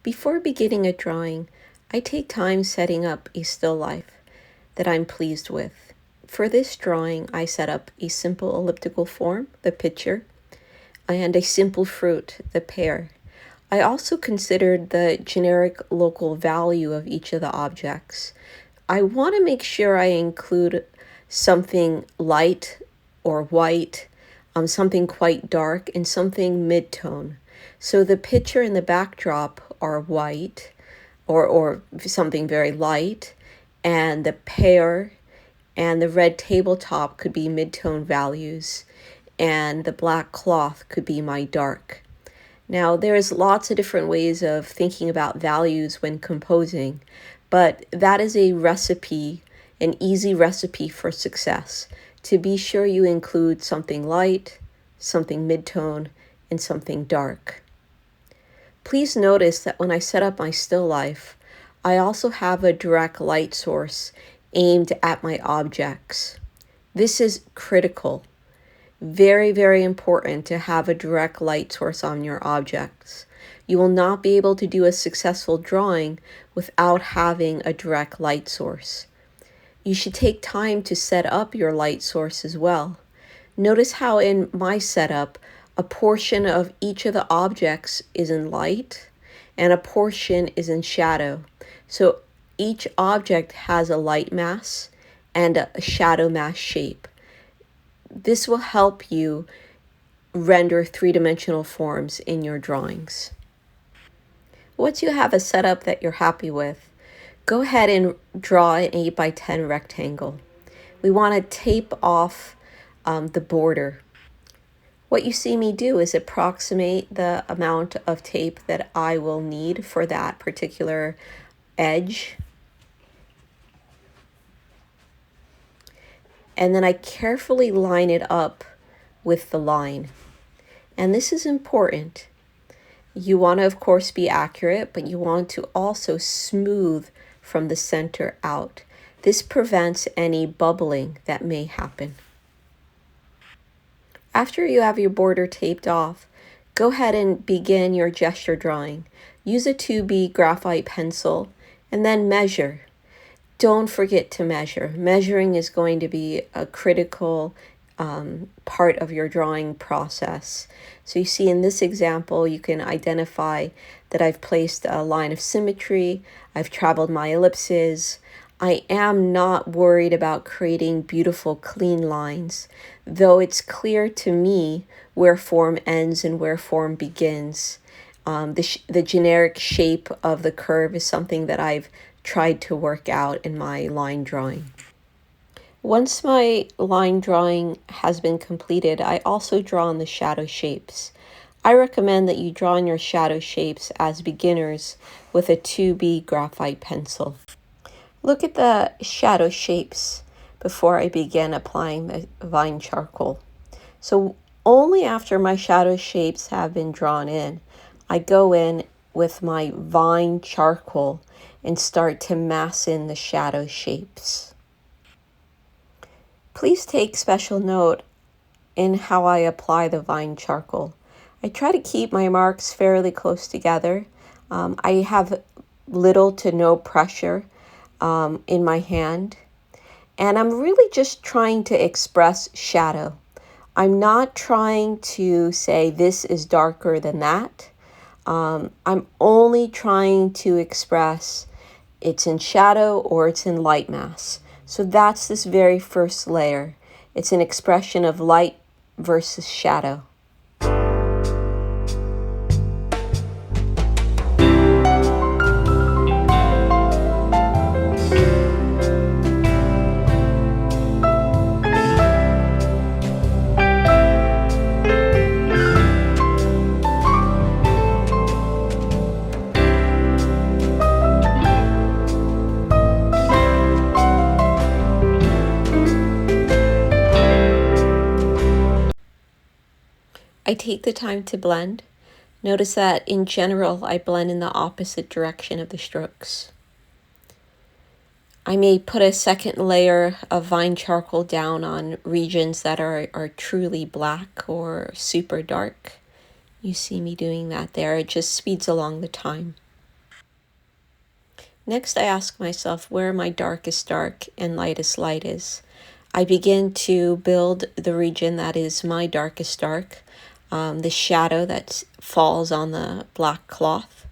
Before beginning a drawing, I take time setting up a still life that I'm pleased with. For this drawing, I set up a simple elliptical form, the picture, and a simple fruit, the pear. I also considered the generic local value of each of the objects. I want to make sure I include something light or white, something quite dark, and something mid-tone. So the picture and the backdrop are white or something very light, and the pear and the red tabletop could be mid-tone values, and the black cloth could be my dark. Now, there's lots of different ways of thinking about values when composing, but that is a recipe, an easy recipe for success. To be sure you include something light, something mid-tone, and something dark. Please notice that when I set up my still life, I also have a direct light source aimed at my objects. This is critical. Very, very important to have a direct light source on your objects. You will not be able to do a successful drawing without having a direct light source. You should take time to set up your light source as well. Notice how in my setup, a portion of each of the objects is in light and a portion is in shadow. So each object has a light mass and a shadow mass shape. This will help you render three-dimensional forms in your drawings. Once you have a setup that you're happy with, go ahead and draw an 8x10 rectangle. We want to tape off the border. What you see me do is approximate the amount of tape that I will need for that particular edge. And then I carefully line it up with the line. And this is important. You want to, of course, be accurate, but you want to also smooth from the center out. This prevents any bubbling that may happen. After you have your border taped off, go ahead and begin your gesture drawing. Use a 2B graphite pencil and then measure. Don't forget to measure. Measuring is going to be a critical part of your drawing process. So you see in this example, you can identify that I've placed a line of symmetry, I've traveled my ellipses. I am not worried about creating beautiful clean lines, though it's clear to me where form ends and where form begins. The generic shape of the curve is something that I've tried to work out in my line drawing. Once my line drawing has been completed, I also draw on the shadow shapes. I recommend that you draw on your shadow shapes as beginners with a 2B graphite pencil. Look at the shadow shapes before I begin applying the vine charcoal. So only after my shadow shapes have been drawn in, I go in with my vine charcoal and start to mass in the shadow shapes. Please take special note in how I apply the vine charcoal. I try to keep my marks fairly close together. I have little to no pressure in my hand, and I'm really just trying to express shadow. I'm not trying to say this is darker than that. I'm only trying to express it's in shadow or it's in light mass. So that's this very first layer. It's an expression of light versus shadow. I take the time to blend. Notice that in general, I blend in the opposite direction of the strokes. I may put a second layer of vine charcoal down on regions that are truly black or super dark. You see me doing that there. It just speeds along the time. Next, I ask myself where my darkest dark and lightest light is. I begin to build the region that is my darkest dark, the shadow that falls on the black cloth.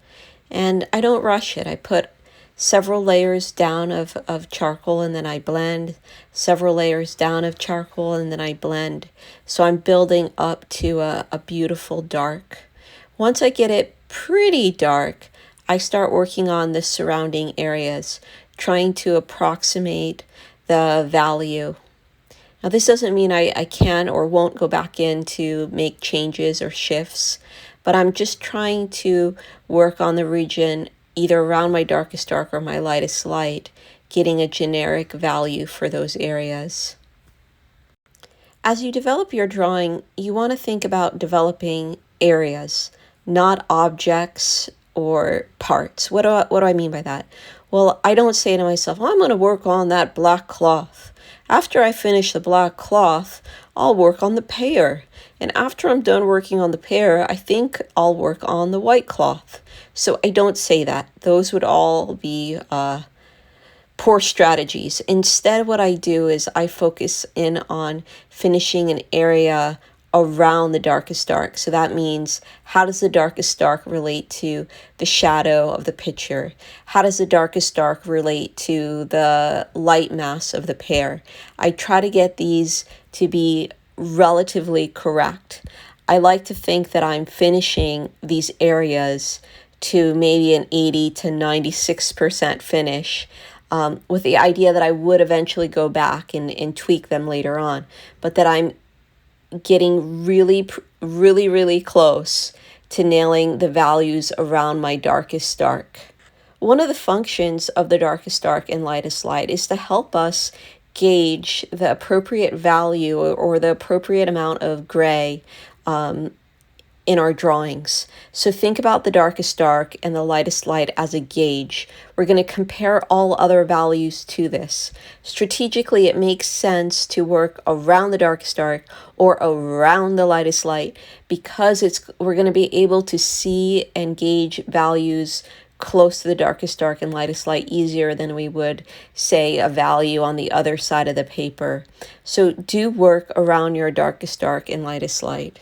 And I don't rush it. I put several layers down of charcoal, and then I blend, several layers down of charcoal, and then I blend. So I'm building up to a beautiful dark. Once I get it pretty dark, I start working on the surrounding areas, trying to approximate the value. Now, this doesn't mean I can or won't go back in to make changes or shifts, but I'm just trying to work on the region either around my darkest dark or my lightest light, getting a generic value for those areas. As you develop your drawing, you want to think about developing areas, not objects or parts. What do I mean by that? Well, I don't say to myself, I'm going to work on that black cloth. After I finish the black cloth, I'll work on the pear. And after I'm done working on the pear, I think I'll work on the white cloth. So I don't say that. Those would all be poor strategies. Instead, what I do is I focus in on finishing an area around the darkest dark. So that means, how does the darkest dark relate to the shadow of the picture? How does the darkest dark relate to the light mass of the pear? I try to get these to be relatively correct. I like to think that I'm finishing these areas to maybe an 80 to 96% finish, with the idea that I would eventually go back and tweak them later on, but that I'm getting really close to nailing the values around my darkest dark. One of the functions of the darkest dark and lightest light is to help us gauge the appropriate value or the appropriate amount of gray in our drawings. So think about the darkest dark and the lightest light as a gauge. We're going to compare all other values to this. Strategically, it makes sense to work around the darkest dark or around the lightest light because we're going to be able to see and gauge values close to the darkest dark and lightest light easier than we would, say, a value on the other side of the paper. So do work around your darkest dark and lightest light.